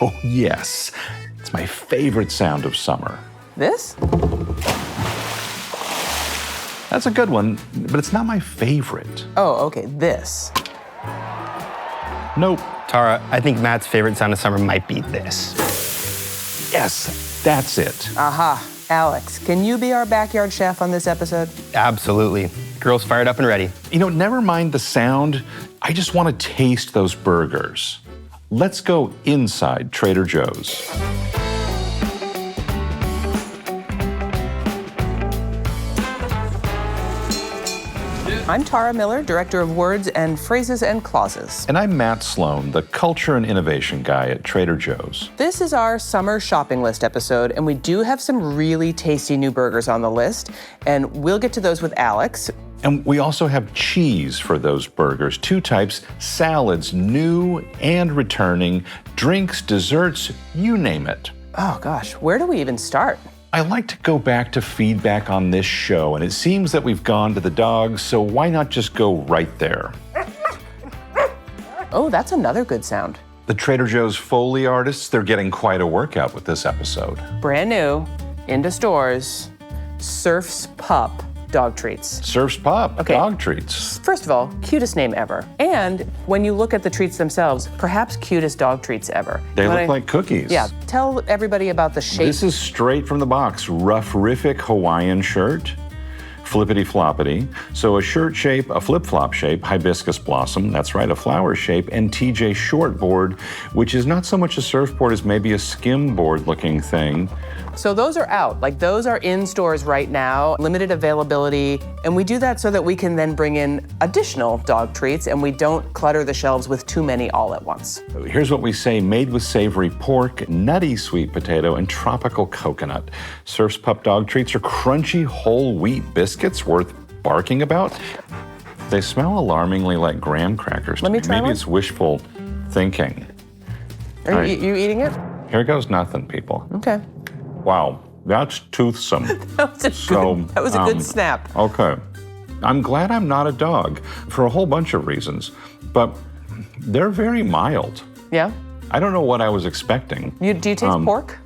Oh, yes. It's my favorite sound of summer. This? That's a good one, but it's not my favorite. Oh, okay, this. Nope. Tara, I think Matt's favorite sound of summer might be this. Yes, that's it. Aha. Alex, can you be our backyard chef on this episode? Absolutely. Girls fired up and ready. You know, never mind the sound. I just want to taste those burgers. Let's go inside Trader Joe's. I'm Tara Miller, Director of Words and Phrases and Clauses. And I'm Matt Sloan, the Culture and Innovation Guy at Trader Joe's. This is our summer shopping list episode, and we do have some really tasty new burgers on the list, and we'll get to those with Alex. And we also have cheese for those burgers, 2 types, salads, new and returning, drinks, desserts, you name it. Oh gosh, where do we even start? I like to go back to feedback on this show, and it seems that we've gone to the dogs, so why not just go right there? Oh, that's another good sound. The Trader Joe's Foley artists, they're getting quite a workout with this episode. Brand new, into stores, Surf's Pup dog treats. Surf's Pup, Okay. dog treats. First of all, cutest name ever. And when you look at the treats themselves, perhaps cutest dog treats ever. They look like cookies. Yeah, tell everybody about the shape. This is straight from the box. Rough-rific Hawaiian shirt, flippity-floppity. So a shirt shape, a flip-flop shape, hibiscus blossom, that's right, a flower shape, and TJ shortboard, which is not so much a surfboard as maybe a skimboard-looking thing. So those are out, like those are in stores right now, limited availability, and we do that so that we can then bring in additional dog treats and we don't clutter the shelves with too many all at once. Here's what we say: made with savory pork, nutty sweet potato, and tropical coconut. Surf's Pup dog treats are crunchy whole wheat biscuits worth barking about. They smell alarmingly like graham crackers. Let me try Maybe one. it's wishful thinking. Are you eating it? Here goes nothing, people. Okay. Wow, that's toothsome. That was a good snap. Okay. I'm glad I'm not a dog for a whole bunch of reasons, but they're very mild. Yeah? I don't know what I was expecting. Do you taste pork?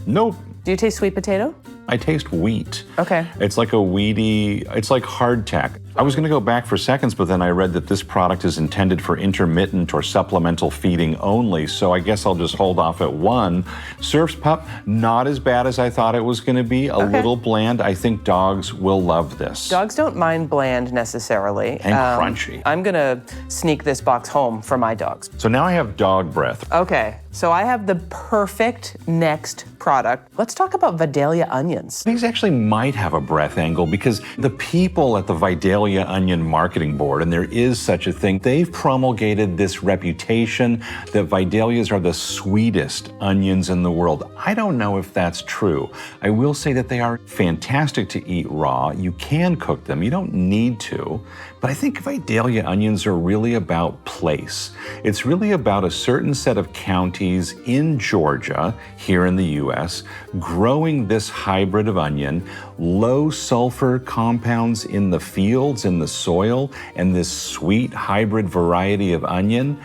Nope. Do you taste sweet potato? I taste wheat. Okay. It's like a weedy, it's like hardtack. I was gonna go back for seconds, but then I read that this product is intended for intermittent or supplemental feeding only, so I guess I'll just hold off at 1. Surf's Pup, not as bad as I thought it was gonna be, a little bland. I think dogs will love this. Dogs don't mind bland necessarily. And crunchy. I'm gonna sneak this box home for my dogs. So now I have dog breath. Okay, so I have the perfect next product. Let's talk about Vidalia onions. These actually might have a breath angle because the people at the Vidalia Onion Marketing Board, and there is such a thing, they've promulgated this reputation that Vidalias are the sweetest onions in the world. I don't know if that's true. I will say that they are fantastic to eat raw. You can cook them. You don't need to. But I think Vidalia onions are really about place. It's really about a certain set of counties in Georgia, here in the US, growing this hybrid of onion, low sulfur compounds in the fields, in the soil, and this sweet hybrid variety of onion.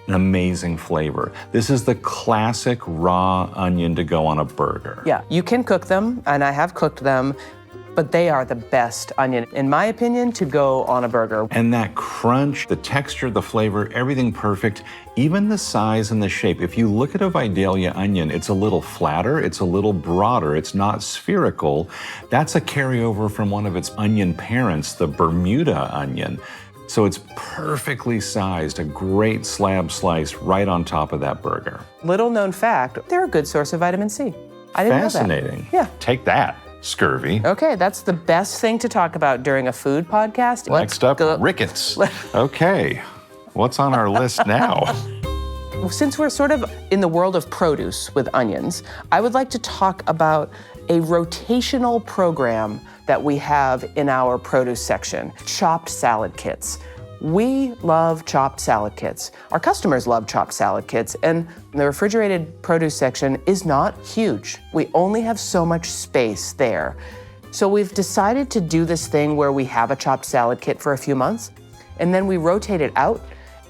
An amazing flavor. This is the classic raw onion to go on a burger. Yeah, you can cook them, and I have cooked them, but they are the best onion, in my opinion, to go on a burger. And that crunch, the texture, the flavor, everything perfect, even the size and the shape. If you look at a Vidalia onion, it's a little flatter, it's a little broader, it's not spherical. That's a carryover from one of its onion parents, the Bermuda onion. So it's perfectly sized, a great slab slice right on top of that burger. Little known fact, they're a good source of vitamin C. I didn't know that. Fascinating. Yeah. Take that, scurvy. Okay, that's the best thing to talk about during a food podcast. Next up, rickets. Okay, what's on our list now? Since we're sort of in the world of produce with onions, I would like to talk about a rotational program that we have in our produce section, chopped salad kits. We love chopped salad kits. Our customers love chopped salad kits, and the refrigerated produce section is not huge. We only have so much space there. So we've decided to do this thing where we have a chopped salad kit for a few months, and then we rotate it out,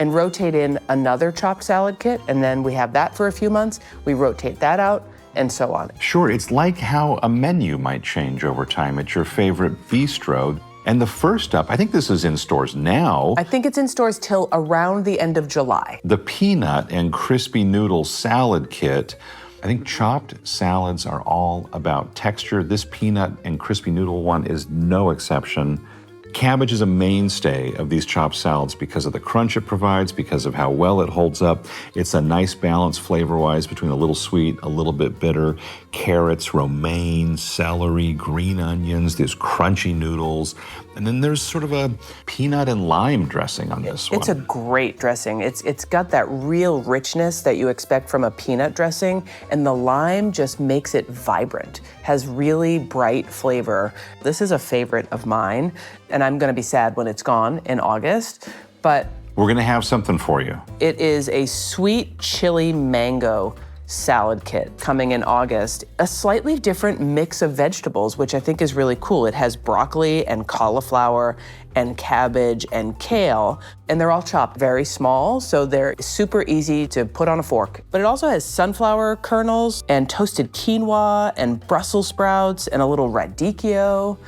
and rotate in another chopped salad kit, and then we have that for a few months. We rotate that out, and so on. Sure, it's like how a menu might change over time at your favorite bistro. And the first up, I think this is in stores now. I think it's in stores till around the end of July. The peanut and crispy noodle salad kit. I think chopped salads are all about texture. This peanut and crispy noodle one is no exception. Cabbage is a mainstay of these chopped salads because of the crunch it provides, because of how well it holds up. It's a nice balance flavor-wise between a little sweet, a little bit bitter. Carrots, romaine, celery, green onions, these crunchy noodles. And then there's sort of a peanut and lime dressing on this one. It's a great dressing. It's got that real richness that you expect from a peanut dressing, and the lime just makes it vibrant, has really bright flavor. This is a favorite of mine, and I'm gonna be sad when it's gone in August, but we're gonna have something for you. it is a sweet chili mango salad kit coming in August. A slightly different mix of vegetables, which I think is really cool. It has broccoli and cauliflower and cabbage and kale, and they're all chopped very small, so they're super easy to put on a fork. But it also has sunflower kernels and toasted quinoa and Brussels sprouts and a little radicchio,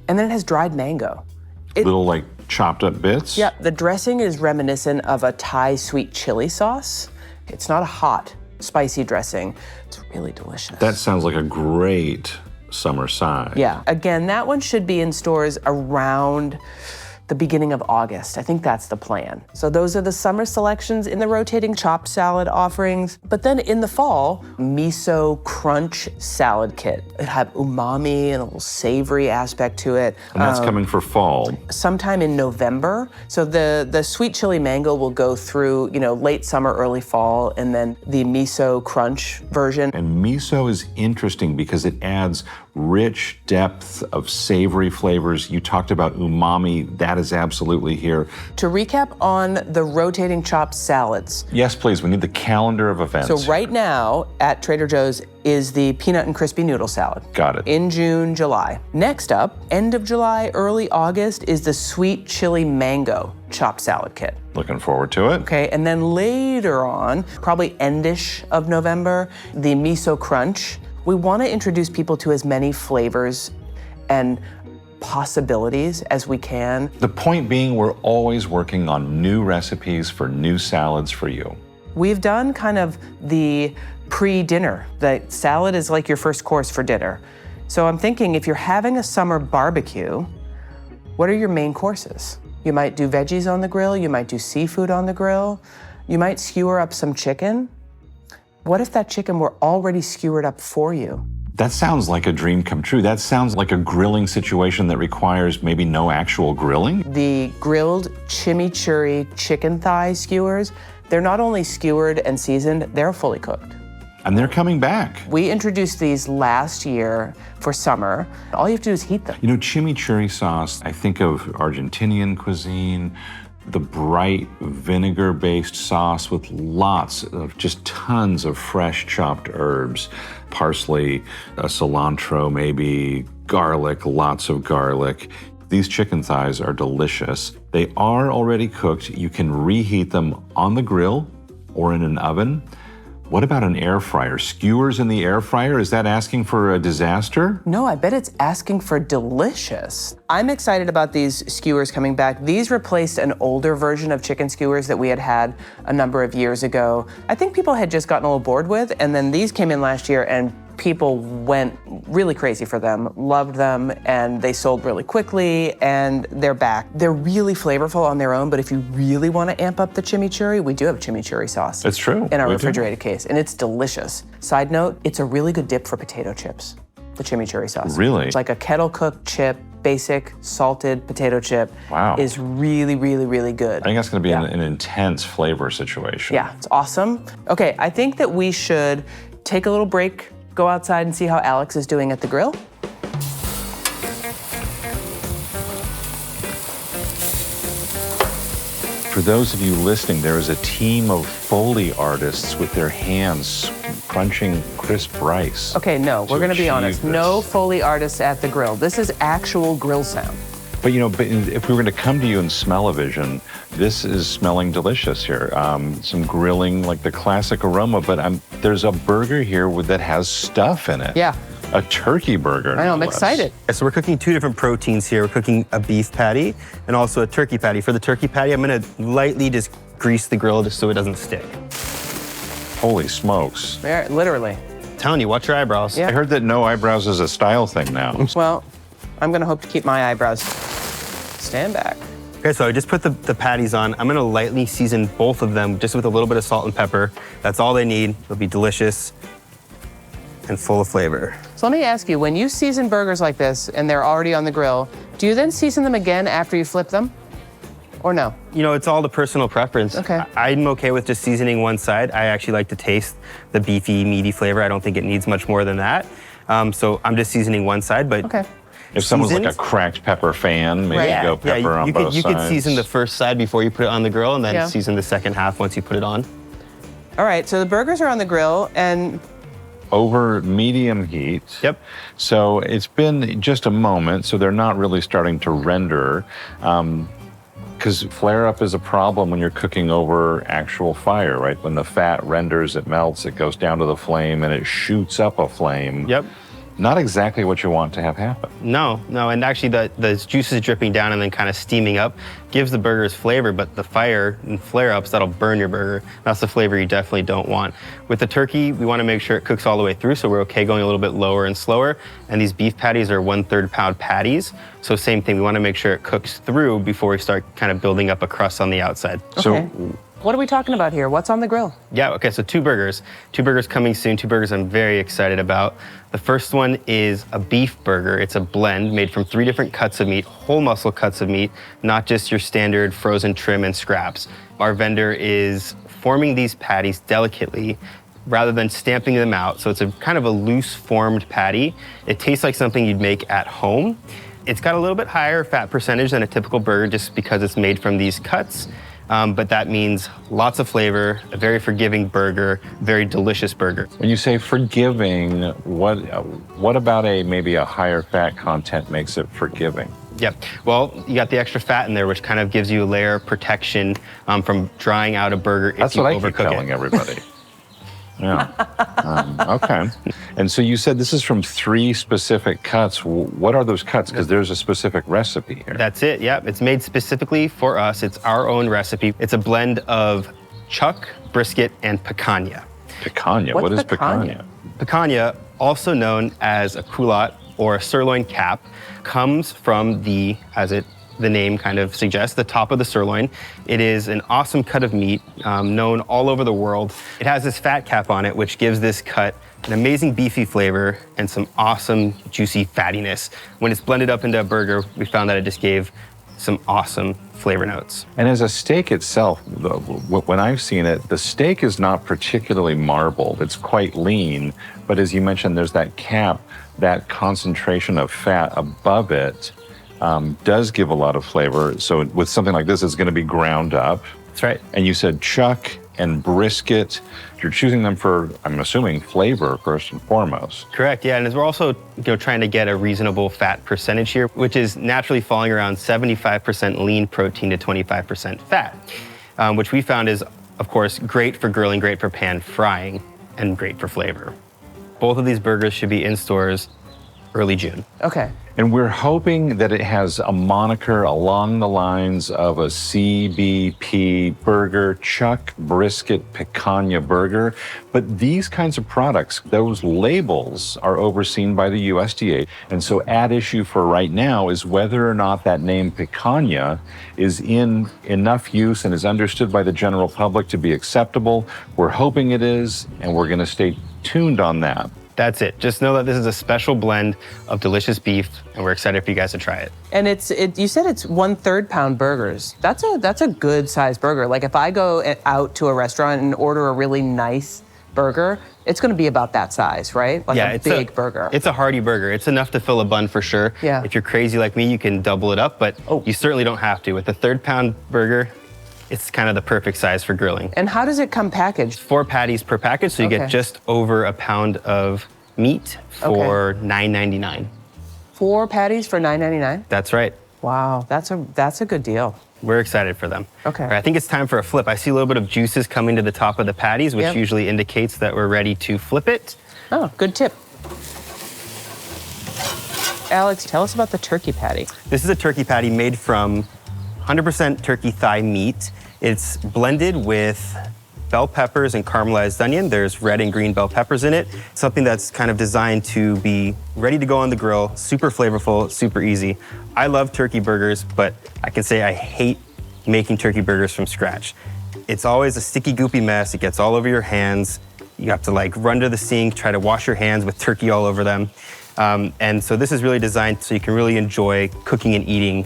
and then it has dried mango. Little like chopped up bits? Yeah, the dressing is reminiscent of a Thai sweet chili sauce. It's not a hot, spicy dressing. It's really delicious. That sounds like a great summer side. Yeah, again, that one should be in stores around the beginning of August. I think that's the plan. So those are the summer selections in the rotating chopped salad offerings. But then in the fall, miso crunch salad kit. It had umami and a little savory aspect to it. And that's coming for fall. Sometime in November. So the sweet chili mango will go through, late summer, early fall, and then the miso crunch version. And miso is interesting because it adds rich depth of savory flavors. You talked about umami. That is absolutely here. To recap on the rotating chopped salads. Yes, please. We need the calendar of events. So right now at Trader Joe's is the peanut and crispy noodle salad. Got it. In June, July. Next up, end of July, early August, is the sweet chili mango chopped salad kit. Looking forward to it. Okay, and then later on, probably endish of November, the miso crunch. We want to introduce people to as many flavors and possibilities as we can. The point being, we're always working on new recipes for new salads for you. We've done kind of the pre-dinner. The salad is like your first course for dinner. So I'm thinking if you're having a summer barbecue, what are your main courses? You might do veggies on the grill, you might do seafood on the grill, you might skewer up some chicken. What if that chicken were already skewered up for you? That sounds like a dream come true. That sounds like a grilling situation that requires maybe no actual grilling. The grilled chimichurri chicken thigh skewers, they're not only skewered and seasoned, they're fully cooked. And they're coming back. We introduced these last year for summer. All you have to do is heat them. Chimichurri sauce, I think of Argentinian cuisine, the bright vinegar-based sauce with lots of, just tons of fresh chopped herbs, parsley, cilantro maybe, garlic, lots of garlic. These chicken thighs are delicious. They are already cooked. You can reheat them on the grill or in an oven. What about an air fryer? Skewers in the air fryer, is that asking for a disaster? No, I bet it's asking for delicious. I'm excited about these skewers coming back. These replaced an older version of chicken skewers that we had a number of years ago. I think people had just gotten a little bored with, and then these came in last year and people went really crazy for them, loved them, and they sold really quickly, and they're back. They're really flavorful on their own, but if you really want to amp up the chimichurri, we do have chimichurri sauce. That's true. In our We refrigerated case, and it's delicious. Side note, it's a really good dip for potato chips, the chimichurri sauce. Really? It's like a kettle-cooked chip, basic salted potato chip. Wow. Is really, really, really good. I think that's going to be an intense flavor situation. Yeah, it's awesome. Okay, I think that we should take a little break, go outside and see how Alex is doing at the grill. For those of you listening, there is a team of Foley artists with their hands crunching crisp rice. Okay, no, we're gonna be achieve honest. this. No Foley artists at the grill. This is actual grill sound. But if we were to come to you in smell-o-vision, this is smelling delicious here. Some grilling, like the classic aroma, but there's a burger here that has stuff in it. Yeah. A turkey burger. I know, I'm excited. So we're cooking two different proteins here. We're cooking a beef patty and also a turkey patty. For the turkey patty, I'm gonna lightly just grease the grill just so it doesn't stick. Holy smokes. Yeah, literally. Telling you, watch your eyebrows. Yeah. I heard that no eyebrows is a style thing now. Well, I'm gonna hope to keep my eyebrows. Stand back. Okay, so I just put the patties on. I'm gonna lightly season both of them just with a little bit of salt and pepper. That's all they need. They'll be delicious and full of flavor. So let me ask you, when you season burgers like this and they're already on the grill, do you then season them again after you flip them? Or no? It's all the personal preference. Okay. I'm okay with just seasoning one side. I actually like to taste the beefy, meaty flavor. I don't think it needs much more than that. So I'm just seasoning one side, but Okay. If someone's like a cracked pepper fan, maybe Right. go pepper on both you sides. could season the first side before you put it on the grill and then Yeah. season the second half once you put it on. All right, so the burgers are on the grill and Over medium heat. Yep. So it's been just a moment, so they're not really starting to render. Because flare up is a problem when you're cooking over actual fire, right? When the fat renders, it melts, it goes down to the flame, and it shoots up a flame. Yep. Not exactly what you want to have happen. No, and actually the juices dripping down and then kind of steaming up gives the burgers flavor, but the fire and flare-ups, that'll burn your burger. That's the flavor you definitely don't want. With the turkey, we want to make sure it cooks all the way through, so we're okay going a little bit lower and slower. And these beef patties are 1/3 pound patties, so same thing, we want to make sure it cooks through before we start kind of building up a crust on the outside. So what are we talking about here? What's on the grill? Yeah, okay, so two burgers coming soon, two burgers I'm very excited about. The first one is a beef burger. It's a blend made from 3 different cuts of meat, whole muscle cuts of meat, not just your standard frozen trim and scraps. Our vendor is forming these patties delicately rather than stamping them out. So it's a kind of a loose formed patty. It tastes like something you'd make at home. It's got a little bit higher fat percentage than a typical burger just because it's made from these cuts. But that means lots of flavor, a very forgiving burger, very delicious burger. when you say forgiving, what about maybe a higher fat content makes it forgiving? Yep. Well, you got the extra fat in there, which kind of gives you a layer of protection from drying out a burger That's if you what I keep overcook telling it. everybody. Yeah. Okay. And so you said this is from 3 specific cuts. What are those cuts? Because there's a specific recipe here. That's it, yep. It's made specifically for us. It's our own recipe. It's a blend of chuck, brisket, and picanha. Picanha. What's What is picanha? picanha? Picanha, also known as a culotte or a sirloin cap, comes from the name kind of suggests, the top of the sirloin. It is an awesome cut of meat, known all over the world. It has this fat cap on it, which gives this cut an amazing beefy flavor and some awesome juicy fattiness. When it's blended up into a burger, we found that it just gave some awesome flavor notes. And as a steak itself, when I've seen it, the steak is not particularly marbled. It's quite lean, but as you mentioned, there's that cap, that concentration of fat above it does give a lot of flavor. So with something like this, it's going to be ground up. That's right. And you said chuck and brisket. You're choosing them for, I'm assuming, flavor first and foremost. Correct, yeah, and as we're also trying to get a reasonable fat percentage here, which is naturally falling around 75% lean protein to 25% fat, which we found is, of course, great for grilling, great for pan frying, and great for flavor. Both of these burgers should be in stores early June. Okay. And we're hoping that it has a moniker along the lines of a CBP burger, chuck, brisket, picanha burger. But these kinds of products, those labels are overseen by the USDA. And so at issue for right now is whether or not that name picanha is in enough use and is understood by the general public to be acceptable. We're hoping it is, and we're going to stay tuned on that. That's it. Just know that this is a special blend of delicious beef, and we're excited for you guys to try it. And you said it's 1/3 pound burgers. That's a good sized burger. Like if I go out to a restaurant and order a really nice burger, it's going to be about that size, right? Like a big burger. It's a hearty burger. It's enough to fill a bun for sure. Yeah. If you're crazy like me, you can double it up, but you certainly don't have to. With the 1/3 pound burger, it's kind of the perfect size for grilling. And how does it come packaged? 4 patties per package, so you get just over a pound of meat for $9.99. 4 patties for $9.99? That's right. Wow, that's a good deal. We're excited for them. Okay. All right, I think it's time for a flip. I see a little bit of juices coming to the top of the patties, which Yep. usually indicates that we're ready to flip it. Oh, good tip. Alex, tell us about the turkey patty. This is a turkey patty made from 100% turkey thigh meat. It's blended with bell peppers and caramelized onion. There's red and green bell peppers in it. Something that's kind of designed to be ready to go on the grill, super flavorful, super easy. I love turkey burgers, but I can say I hate making turkey burgers from scratch. It's always a sticky, goopy mess. It gets all over your hands. You have to like run to the sink, try to wash your hands with turkey all over them. And so this is really designed so you can really enjoy cooking and eating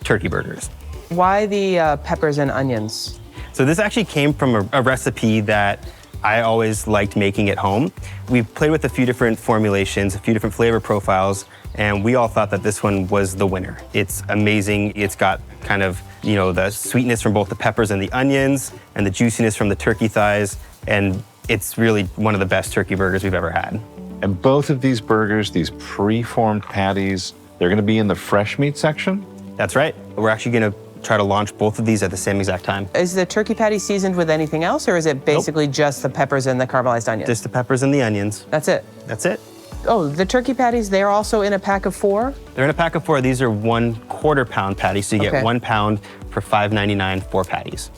turkey burgers. Why the peppers and onions? So this actually came from a recipe that I always liked making at home. We played with a few different formulations, a few different flavor profiles, and we all thought that this one was the winner. It's amazing. It's got kind of, you know, the sweetness from both the peppers and the onions and the juiciness from the turkey thighs, and it's really one of the best turkey burgers we've ever had. And both of these burgers, these pre-formed patties, they're gonna be in the fresh meat section? That's right. We're actually gonna try to launch both of these at the same exact time. Is the turkey patty seasoned with anything else, or is it basically just the peppers and the caramelized onions? Just the peppers and the onions. That's it. That's it. Oh, the turkey patties, they're also in a pack of 4? They're in a pack of 4. These are 1/4 pound patties, so you Okay. get 1 pound for $5.99, 4 patties.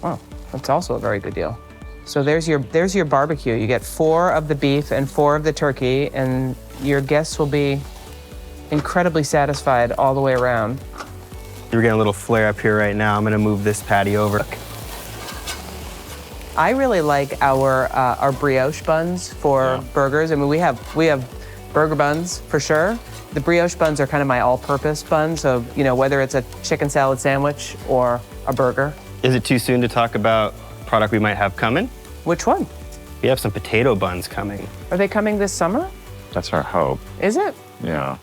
Oh, that's also a very good deal. So there's your barbecue. You get 4 of the beef and 4 of the turkey, and your guests will be incredibly satisfied all the way around. We're getting a little flare up here right now. I'm gonna move this patty over. I really like our brioche buns for burgers. I mean, we have burger buns for sure. The brioche buns are kind of my all-purpose bun. So, you know, whether it's a chicken salad sandwich or a burger. Is it too soon to talk about a product we might have coming? Which one? We have some potato buns coming. Are they coming this summer? That's our hope, Is it? yeah.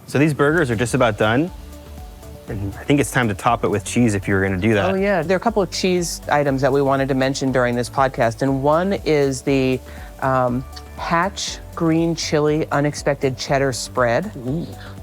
So these burgers are just about done. And I think it's time to top it with cheese if you were gonna do that. Oh yeah, there are a couple of cheese items that we wanted to mention during this podcast, and one is the Hatch green chili unexpected cheddar spread,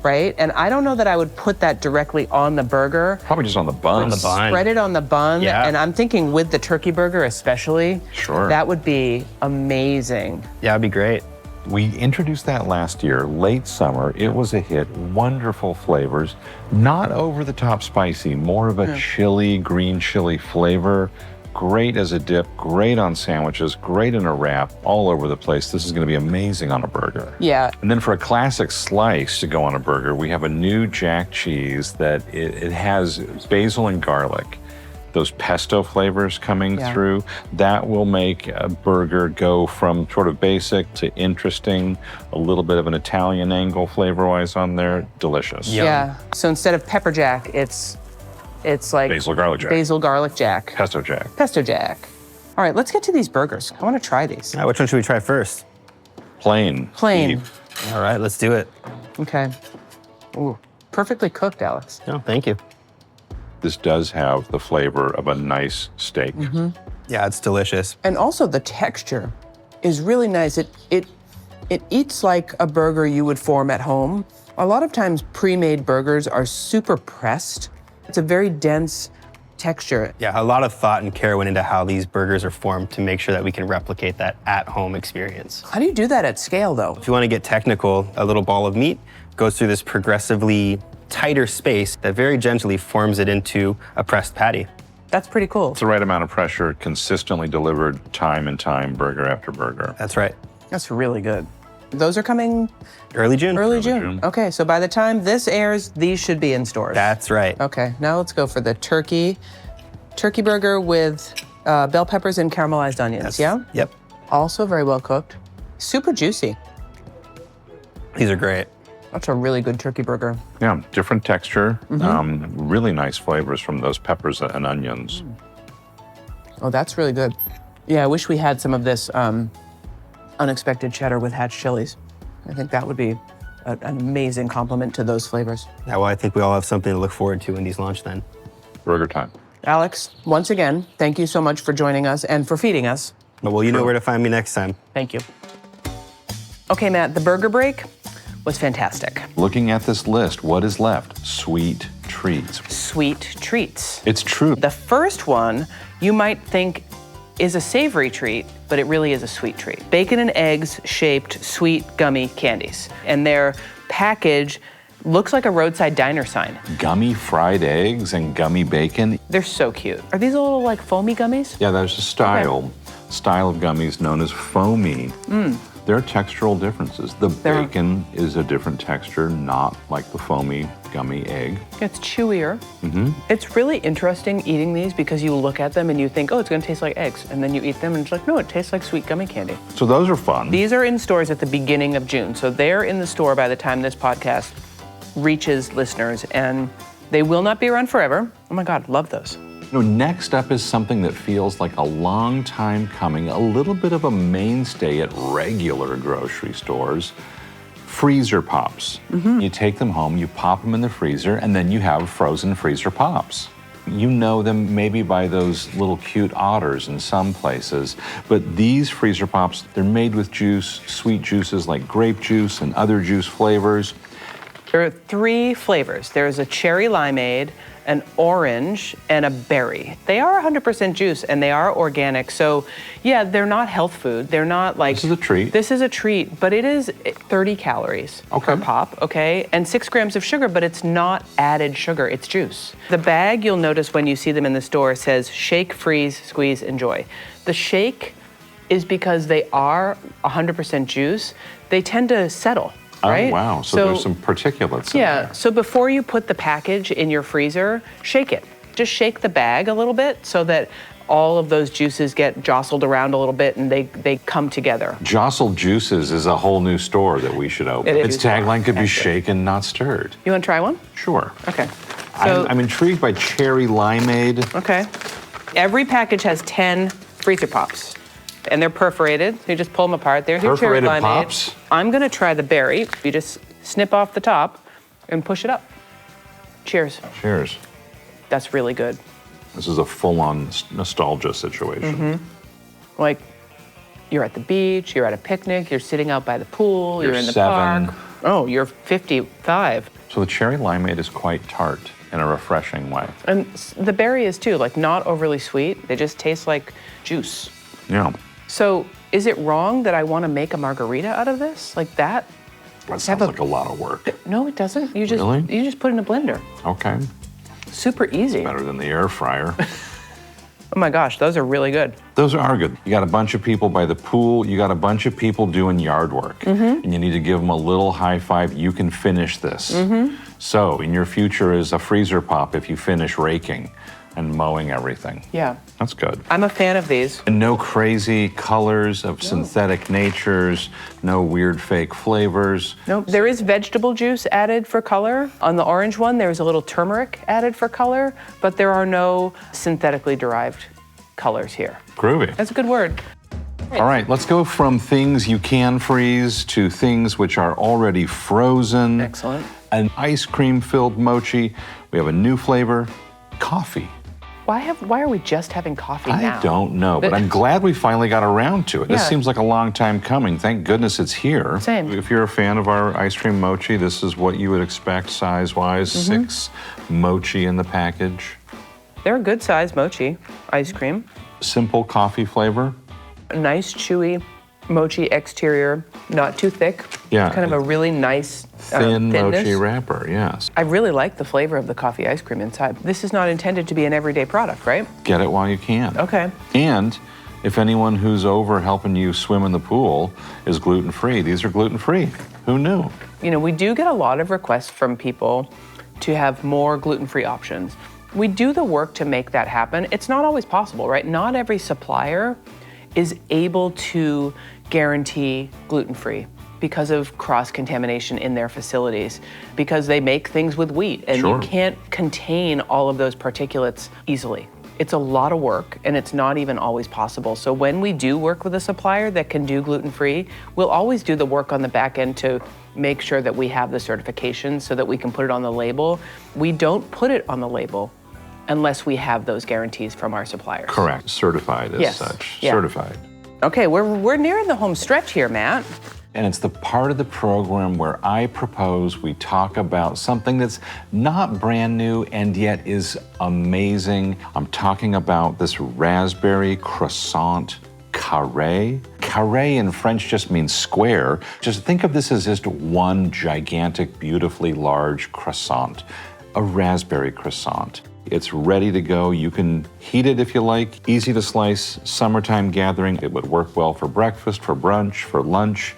right? And I don't know that I would put that directly on the burger. Probably just on the bun. On the bun. Spread it on the bun, Yeah. and I'm thinking with the turkey burger especially, Sure. that would be amazing. Yeah, it'd be great. We introduced that last year, late summer. It was a hit, wonderful flavors, not over the top spicy, more of a chili, green chili flavor. Great as a dip, great on sandwiches, great in a wrap, all over the place. This is gonna be amazing on a burger. Yeah. And then for a classic slice to go on a burger, we have a new jack cheese that it has basil and garlic. Those pesto flavors coming Yeah. through, that will make a burger go from sort of basic to interesting, a little bit of an Italian angle flavor-wise on there, delicious. Yum. Yeah. So instead of pepper jack, it's like Basil garlic jack. basil garlic jack. Pesto jack. Pesto jack. All right, let's get to these burgers. I want to try these. Which one should we try first? Plain. Plain. beef. All right, let's do it. Okay. Ooh, perfectly cooked, Alex. Oh, thank you. This does have the flavor of a nice steak. Yeah, it's delicious. And also the texture is really nice. It eats like a burger you would form at home. A lot of times pre-made burgers are super pressed. It's a very dense texture. Yeah, a lot of thought and care went into how these burgers are formed to make sure that we can replicate that at-home experience. How do you do that at scale though? If you want to get technical, a little ball of meat goes through this progressively tighter space that very gently forms it into a pressed patty. That's pretty cool. It's the right amount of pressure, consistently delivered time and time, burger after burger. That's right. That's really good. Those are coming Early June? early June. Okay, so by the time this airs, these should be in stores. That's right. Okay, now let's go for the turkey burger with bell peppers and caramelized onions, yeah? Yep. Also very well cooked. Super juicy. These are great. That's a really good turkey burger. Yeah, different texture, really nice flavors from those peppers and onions. Oh, that's really good. Yeah, I wish we had some of this unexpected cheddar with Hatch chilies. I think that would be an amazing complement to those flavors. Yeah, well, I think we all have something to look forward to when these launch then. Burger time. Alex, once again, thank you so much for joining us and for feeding us. But well, you know where to find me next time. Thank you. Okay, Matt, the burger break was fantastic. Looking at this list, what is left? Sweet, treats. Sweet treats. It's true. The first one you might think is a savory treat, but it really is a sweet treat. Bacon and eggs shaped sweet gummy candies. And their package looks like a roadside diner sign. Gummy fried eggs and gummy bacon. They're so cute. Are these little like foamy gummies? Yeah, there's a style of gummies known as foamy. There are textural differences. The bacon is a different texture, not like the foamy gummy egg. It's chewier. It's really interesting eating these because you look at them and you think, oh, it's gonna taste like eggs. And then you eat them and it's like, no, it tastes like sweet gummy candy. So those are fun. These are in stores at the beginning of June. So they're in the store by the time this podcast reaches listeners, and they will not be around forever. Oh my God, love those. Next up is something that feels like a long time coming, a little bit of a mainstay at regular grocery stores. Freezer pops. You take them home, you pop them in the freezer, and then you have frozen freezer pops. You know them maybe by those little cute otters in some places, but these freezer pops, they're made with juice, sweet juices like grape juice and other juice flavors. There are 3 flavors. There's a cherry limeade, an orange, and a berry. They are 100% juice and they are organic. So yeah, they're not health food. They're not like— This is a treat. This is a treat, but it is 30 calories per pop, okay? And 6 grams of sugar, but it's not added sugar, it's juice. The bag, you'll notice when you see them in the store, says shake, freeze, squeeze, enjoy. The shake is because they are 100% juice. They tend to settle. Right? Oh, wow. So there's some particulates in there. So before you put the package in your freezer, shake it. Just shake the bag a little bit so that all of those juices get jostled around a little bit and they come together. Jostled Juices is a whole new store that we should open. Its tagline could be shaken, not stirred. You want to try one? Sure. Okay. I'm intrigued by cherry limeade. Okay. Every package has 10 freezer pops. And they're perforated. You just pull them apart. They're cherry limeade. Pops? I'm gonna try the berry. You just snip off the top and push it up. Cheers. Cheers. That's really good. This is a full-on nostalgia situation. Like, you're at the beach, you're at a picnic, you're sitting out by the pool, you're in the 7. park. Oh, you're 55. So the cherry limeade is quite tart in a refreshing way. And the berry is too, like not overly sweet. They just taste like juice. Yeah. So is it wrong that I want to make a margarita out of this? Like that? That sounds like a lot of work. No, it doesn't. You just Really? you just put it in a blender. Okay. Super easy. Better than the air fryer. Oh my gosh, those are really good. Those are good. You got a bunch of people by the pool. You got a bunch of people doing yard work. And you need to give them a little high five. You can finish this. So in your future is a freezer pop if you finish raking and mowing everything. Yeah. That's good. I'm a fan of these. And no crazy colors of synthetic natures, no weird fake flavors. Nope. There is vegetable juice added for color. On the orange one, there's a little turmeric added for color, but there are no synthetically derived colors here. Groovy. That's a good word. All right, let's go from things you can freeze to things which are already frozen. Excellent. An ice cream filled mochi. We have a new flavor, coffee. Why are we just having coffee now? I don't know, but I'm glad we finally got around to it. This Yeah. seems like a long time coming. Thank goodness it's here. Same. If you're a fan of our ice cream mochi, this is what you would expect size-wise. 6 mochi in the package. They're a good size mochi ice cream. Simple coffee flavor. A nice chewy mochi exterior, not too thick. Yeah. Kind of a really nice Thin thinness. mochi wrapper, yes. I really like the flavor of the coffee ice cream inside. This is not intended to be an everyday product, right? Get it while you can. Okay. And if anyone who's over helping you swim in the pool is gluten-free, these are gluten-free. Who knew? You know, we do get a lot of requests from people to have more gluten-free options. We do the work to make that happen. It's not always possible, right? Not every supplier is able to guarantee gluten-free because of cross-contamination in their facilities, because they make things with wheat and Sure. you can't contain all of those particulates easily. It's a lot of work and it's not even always possible. So when we do work with a supplier that can do gluten-free, we'll always do the work on the back end to make sure that we have the certification so that we can put it on the label. We don't put it on the label unless we have those guarantees from our suppliers. Correct. Certified as Yes. such. Yeah. Certified. Okay, we're nearing the home stretch here, Matt. And it's the part of the program where I propose we talk about something that's not brand new and yet is amazing. I'm talking about this raspberry croissant carré. Carré in French just means square. Just think of this as just one gigantic, beautifully large croissant, a raspberry croissant. It's ready to go. You can heat it if you like. Easy to slice, summertime gathering. It would work well for breakfast, for brunch, for lunch,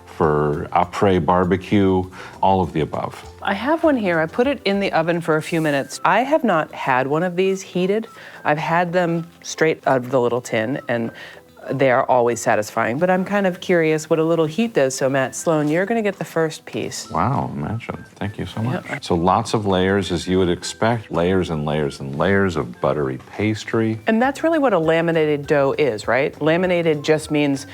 for après barbecue, all of the above. I have one here. I put it in the oven for a few minutes. I have not had one of these heated. I've had them straight out of the little tin, and they are always satisfying, but I'm kind of curious what a little heat does. So Matt Sloan, you're gonna get the first piece. Wow, imagine. Thank you so much. Yep. So lots of layers, as you would expect, layers and layers and layers of buttery pastry. And that's really what a laminated dough is, right? Laminated just means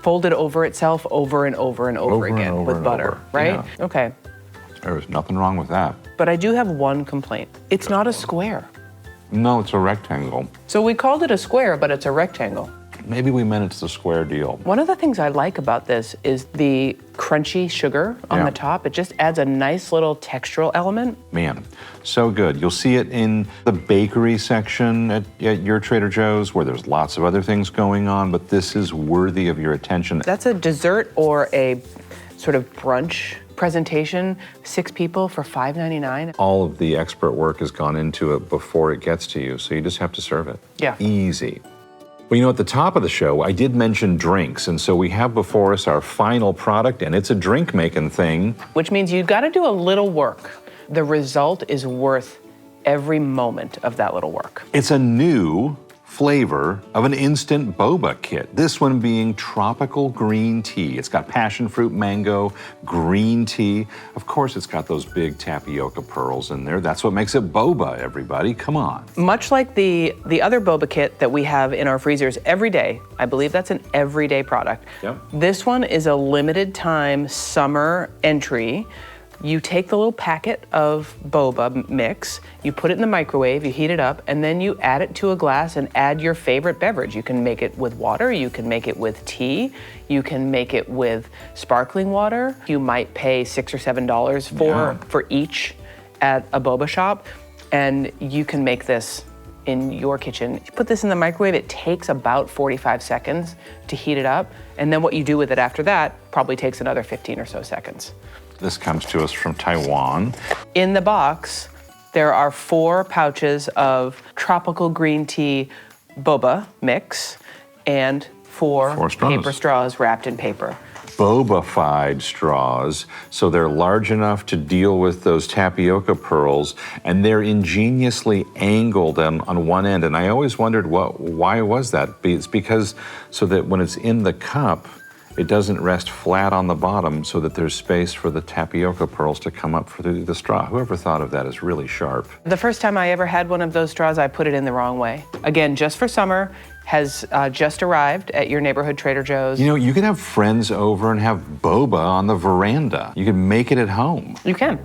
folded over itself over and over and over again and over with and butter, over. right? Yeah. Okay. There's nothing wrong with that. But I do have one complaint. It's not a square. No, it's a rectangle. So we called it a square, but it's a rectangle. Maybe we meant it's the square deal. One of the things I like about this is the crunchy sugar on the top. It just adds a nice little textural element. Man, so good. You'll see it in the bakery section at your Trader Joe's, where there's lots of other things going on, but this is worthy of your attention. That's a dessert or a sort of brunch presentation, 6 people for $5.99. All of the expert work has gone into it before it gets to you, so you just have to serve it. Yeah. Easy. Well, you know, at the top of the show, I did mention drinks, and so we have before us our final product, and it's a drink-making thing. Which means you've got to do a little work. The result is worth every moment of that little work. It's a new flavor of an instant boba kit. This one being tropical green tea. It's got passion fruit, mango, green tea. Of course, it's got those big tapioca pearls in there. That's what makes it boba, everybody. Come on. Much like the other boba kit that we have in our freezers every day, I believe that's an everyday product. Yep. This one is a limited time summer entry. You take the little packet of boba mix, you put it in the microwave, you heat it up, and then you add it to a glass and add your favorite beverage. You can make it with water, you can make it with tea, you can make it with sparkling water. You might pay $6 or $7 for each at a boba shop, and you can make this in your kitchen. You put this in the microwave, it takes about 45 seconds to heat it up, and then what you do with it after that probably takes another 15 or so seconds. This comes to us from Taiwan. In the box, there are 4 pouches of tropical green tea boba mix and 4 paper straws wrapped in paper. Boba-fied straws, so they're large enough to deal with those tapioca pearls, and they're ingeniously angled on one end. And I always wondered, why was that? It's because so that when it's in the cup, it doesn't rest flat on the bottom so that there's space for the tapioca pearls to come up through the straw. Whoever thought of that is really sharp. The first time I ever had one of those straws, I put it in the wrong way. Again, just for summer, has just arrived at your neighborhood Trader Joe's. You know, you could have friends over and have boba on the veranda. You can make it at home. You can.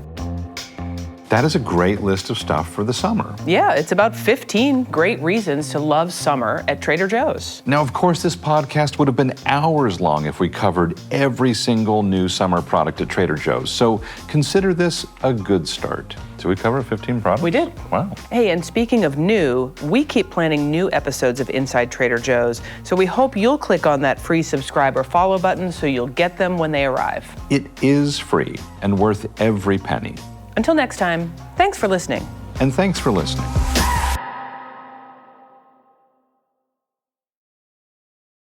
That is a great list of stuff for the summer. Yeah, it's about 15 great reasons to love summer at Trader Joe's. Now, of course, this podcast would have been hours long if we covered every single new summer product at Trader Joe's. So consider this a good start. Did we cover 15 products? We did. Wow. Hey, and speaking of new, we keep planning new episodes of Inside Trader Joe's, so we hope you'll click on that free subscribe or follow button so you'll get them when they arrive. It is free and worth every penny. Until next time, thanks for listening. And thanks for listening.